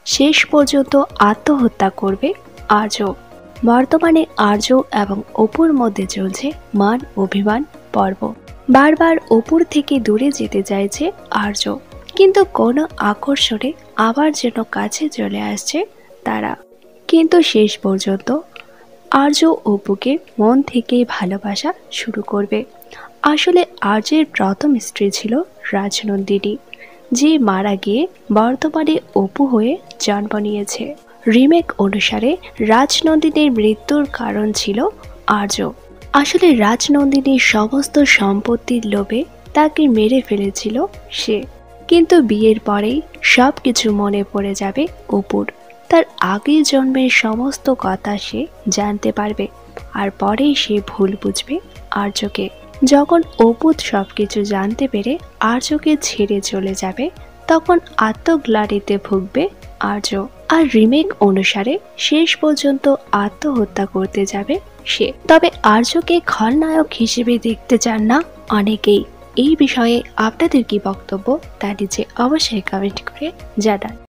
শেষ পর্যন্ত আত্মহত্যা করবে আর্য। বর্তমানে আর্য এবং অপুর মধ্যে চলছে মান অভিমান পর্ব। বারবার অপুর থেকে দূরে যেতে চাইছে আর্য, কিন্তু কোনো আকর্ষণে আবার যেন কাছে চলে আসছে তারা। কিন্তু শেষ পর্যন্ত আর্য অপুকে মন থেকে ভালোবাসা শুরু করবে। আসলে আর্যের প্রথম স্ত্রী ছিল রাজনন্দিনী, যে মারা গিয়ে বর্তমানে অপু হয়ে জন্ম নিয়েছে। রিমেক অনুসারে রাজনন্দিনীর মৃত্যুর কারণ ছিল আর্য। আসলে রাজনন্দিনীর সমস্ত সম্পত্তির লোভে তাকে মেরে ফেলেছিল সে। কিন্তু বিয়ের পরেই সব কিছু মনে পড়ে যাবে অপুর। তার আগের জন্মের সমস্ত কথা সে জানতে পারবে, আর পরেই সে ভুল বুঝবে আর্যকে। যখন অপু সবকিছু জানতে পেরে আর্যকে ছেড়ে চলে যাবে, তখন আত্মগ্লানিতে ভুগবে আর্য। আর রিমেক অনুসারে শেষ পর্যন্ত আত্মহত্যা করতে যাবে সে। তবে আর্যকে খলনায়ক হিসেবে দেখতে চান না অনেকেই। এই বিষয়ে আপনাদের কি বক্তব্য তা নিচে অবশ্যই কমেন্ট করে জানান।